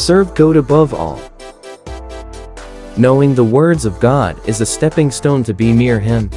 Serve God above all. Knowing the words of God is a stepping stone to be near Him.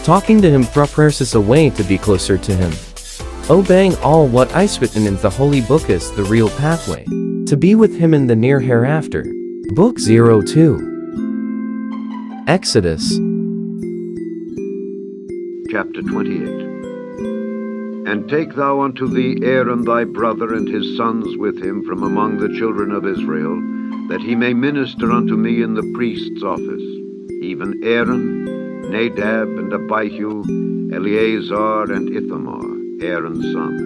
Talking to Him prepares a way to be closer to Him. Obeying all what is written in the Holy Book is the real pathway to be with Him in the near hereafter. Book 02. Exodus. Chapter 28. And take thou unto thee Aaron thy brother and his sons with him from among the children of Israel, that he may minister unto me in the priest's office, even Aaron, Nadab, and Abihu, Eleazar, and Ithamar, Aaron's sons.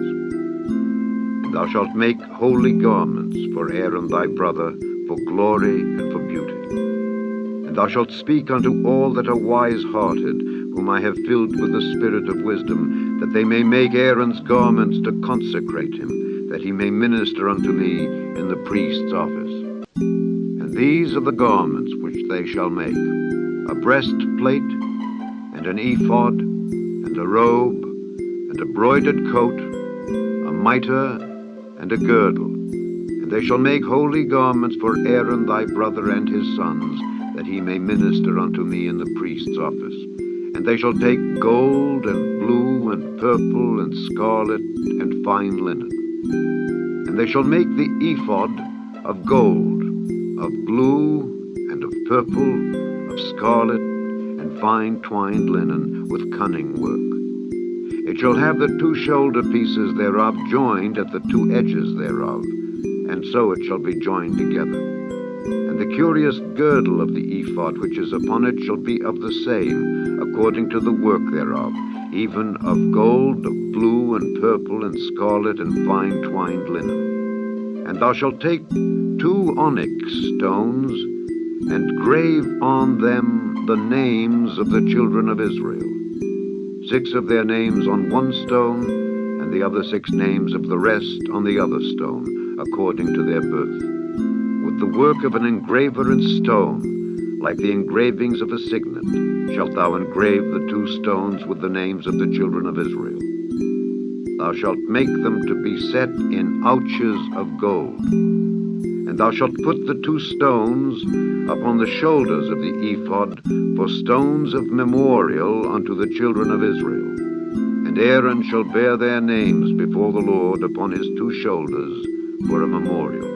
And thou shalt make holy garments for Aaron thy brother, for glory and for beauty. And thou shalt speak unto all that are wise-hearted, whom I have filled with the spirit of wisdom, that they may make Aaron's garments to consecrate him, that he may minister unto me in the priest's office. And these are the garments which they shall make: a breastplate, and an ephod, and a robe, and a broidered coat, a mitre, and a girdle. And they shall make holy garments for Aaron thy brother and his sons, that he may minister unto me in the priest's office. And they shall take gold, and blue, and purple, and scarlet, and fine linen. And they shall make the ephod of gold, of blue, and of purple, of scarlet, and fine twined linen with cunning work. It shall have the two shoulder pieces thereof joined at the two edges thereof, and so it shall be joined together. And the curious girdle of the ephod which is upon it shall be of the same, according to the work thereof, even of gold, of blue, and purple, and scarlet, and fine twined linen. And thou shalt take 2 onyx stones, and grave on them the names of the children of Israel, 6 of their names on one stone, and the other 6 names of the rest on the other stone, according to their birth. With the work of an engraver in stone, like the engravings of a signet, shalt thou engrave the 2 stones with the names of the children of Israel. Thou shalt make them to be set in ouches of gold. And thou shalt put the 2 stones upon the shoulders of the ephod for stones of memorial unto the children of Israel. And Aaron shall bear their names before the Lord upon his 2 shoulders for a memorial.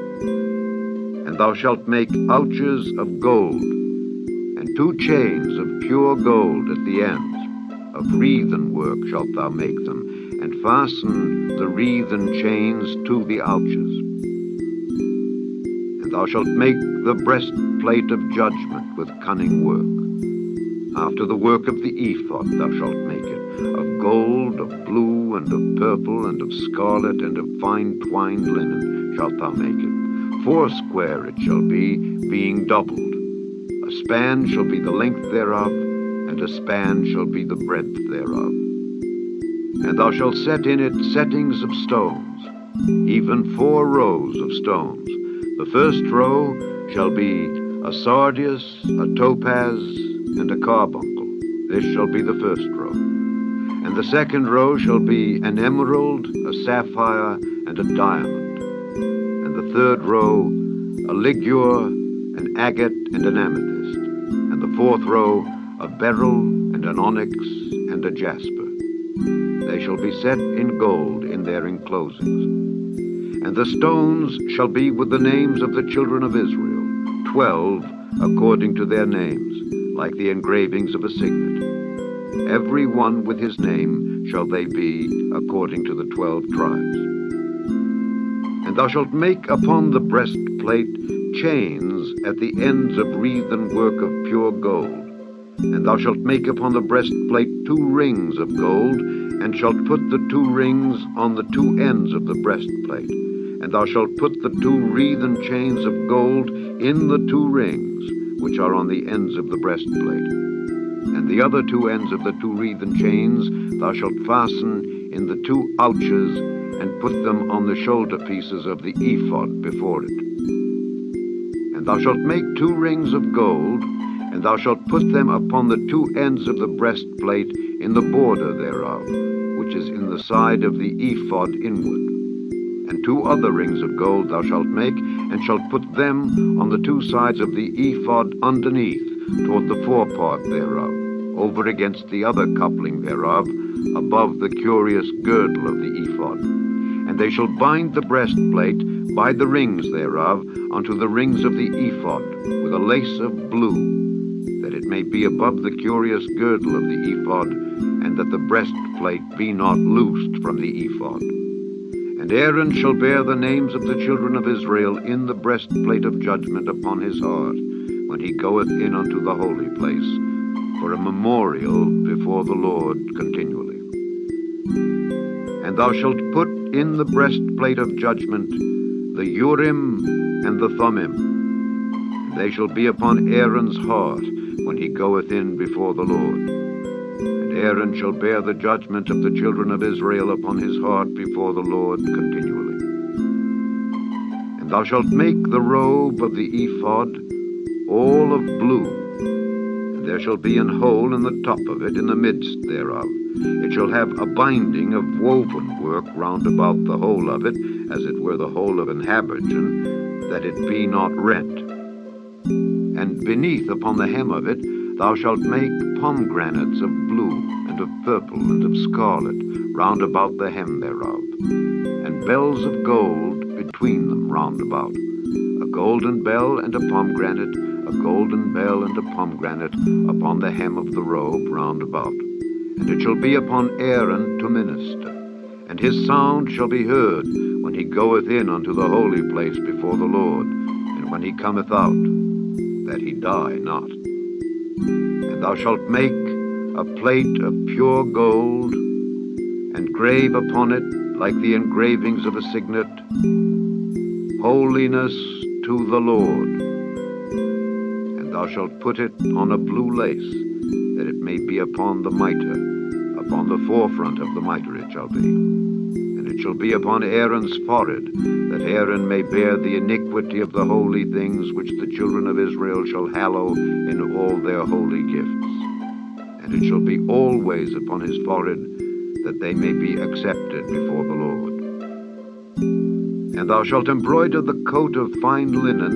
And thou shalt make ouches of gold, and 2 chains of pure gold at the ends. Of wreathen work shalt thou make them, and fasten the wreathen chains to the ouches. And thou shalt make the breastplate of judgment with cunning work. After the work of the ephod thou shalt make it, of gold, of blue, and of purple, and of scarlet, and of fine twined linen shalt thou make it. 4 square it shall be, being doubled. A span shall be the length thereof, and a span shall be the breadth thereof. And thou shalt set in it settings of stones, even 4 rows of stones. The first row shall be a sardius, a topaz, and a carbuncle. This shall be the first row. And the second row shall be an emerald, a sapphire, and a diamond. And the third row, a ligure, an agate, and an amethyst. And the 4th row, a beryl, and an onyx, and a jasper. They shall be set in gold in their enclosings. And the stones shall be with the names of the children of Israel, 12 according to their names, like the engravings of a signet. Every one with his name shall they be according to the 12 tribes. And thou shalt make upon the breastplate chains at the ends of wreathen work of pure gold. And thou shalt make upon the breastplate 2 rings of gold, and shalt put the 2 rings on the 2 ends of the breastplate. And thou shalt put the 2 wreathen chains of gold in the 2 rings, which are on the ends of the breastplate. And the other 2 ends of the 2 wreathen chains thou shalt fasten in the 2 ouches, and put them on the shoulder pieces of the ephod before it. And thou shalt make 2 rings of gold, and thou shalt put them upon the 2 ends of the breastplate in the border thereof, which is in the side of the ephod inward. And 2 other rings of gold thou shalt make, and shalt put them on the 2 sides of the ephod underneath, toward the forepart thereof, over against the other coupling thereof, above the curious girdle of the ephod. And they shall bind the breastplate by the rings thereof unto the rings of the ephod, with a lace of blue, that it may be above the curious girdle of the ephod, and that the breastplate be not loosed from the ephod. And Aaron shall bear the names of the children of Israel in the breastplate of judgment upon his heart, when he goeth in unto the holy place, for a memorial before the Lord continually. And thou shalt put in the breastplate of judgment the Urim and the Thummim, and they shall be upon Aaron's heart when he goeth in before the Lord. And Aaron shall bear the judgment of the children of Israel upon his heart before the Lord continually. And thou shalt make the robe of the ephod all of blue, and there shall be an hole in the top of it in the midst thereof. It shall have a binding of woven work round about the whole of it, as it were the whole of an habergeon, that it be not rent. And beneath upon the hem of it thou shalt make pomegranates of blue, and of purple, and of scarlet, round about the hem thereof, and bells of gold between them round about, a golden bell and a pomegranate, a golden bell and a pomegranate upon the hem of the robe round about. And it shall be upon Aaron to minister, and his sound shall be heard when he goeth in unto the holy place before the Lord, and when he cometh out, that he die not. And thou shalt make a plate of pure gold, and grave upon it, like the engravings of a signet, Holiness to the Lord. And thou shalt put it on a blue lace, that it may be upon the mitre, upon the forefront of the mitre it shall be. And it shall be upon Aaron's forehead, that Aaron may bear the iniquity of the holy things which the children of Israel shall hallow in all their holy gifts. And it shall be always upon his forehead, that they may be accepted before the Lord. And thou shalt embroider the coat of fine linen,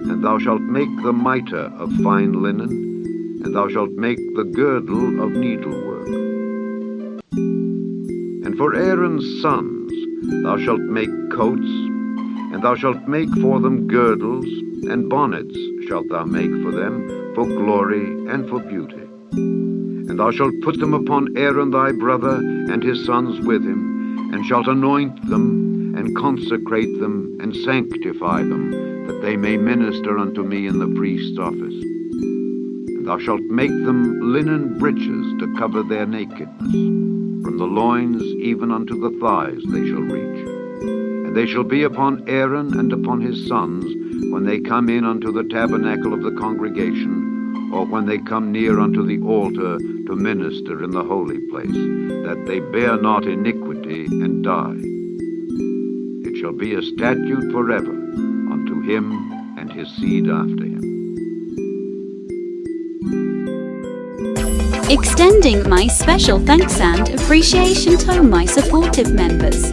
and thou shalt make the mitre of fine linen, and thou shalt make the girdle of needlework. And for Aaron's sons thou shalt make coats, and thou shalt make for them girdles, and bonnets shalt thou make for them, for glory and for beauty. And thou shalt put them upon Aaron thy brother, and his sons with him, and shalt anoint them, and consecrate them, and sanctify them, that they may minister unto me in the priest's office. And thou shalt make them linen breeches to cover their nakedness. From the loins even unto the thighs they shall reach. And they shall be upon Aaron and upon his sons, when they come in unto the tabernacle of the congregation, or when they come near unto the altar to minister in the holy place, that they bear not iniquity and die. It shall be a statute forever unto him and his seed after him. Extending my special thanks and appreciation to my supportive members: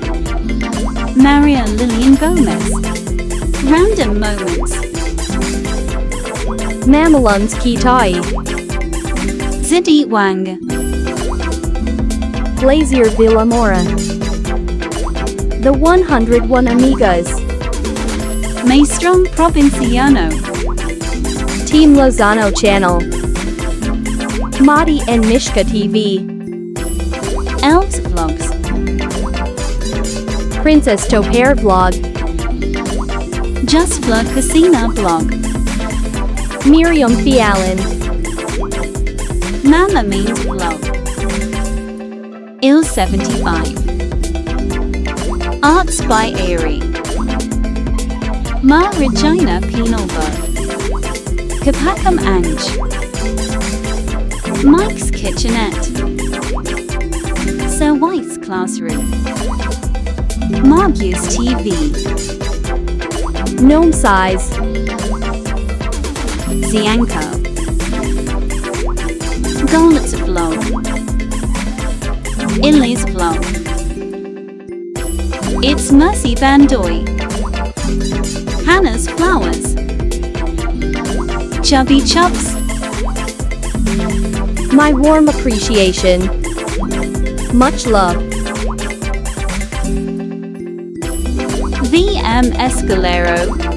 Maria Lillian Gomez, Random Moments, Mamelun's Kitai, Zidi Wang, Glazier Villamora, The 101 Amigas, Maestrom Provinciano, Team Lozano Channel, Madi and Mishka TV, Elves Vlogs, Princess Topair Vlog, Just Vlog Casina Vlog, Miriam Fiallen, Mama Means Vlog, Il75, Arts by Airy, Ma Regina Pinalberg, Kapakam Ange, Mike's Kitchenette, Sir White's Classroom, Margius TV, Gnome Size, Zianko, Golets Vlog, Illy's Vlog, It's Mercy Bandoy, Hannah's Flowers, Chubby Chubbs, My warm appreciation. Much love. VM Escalero,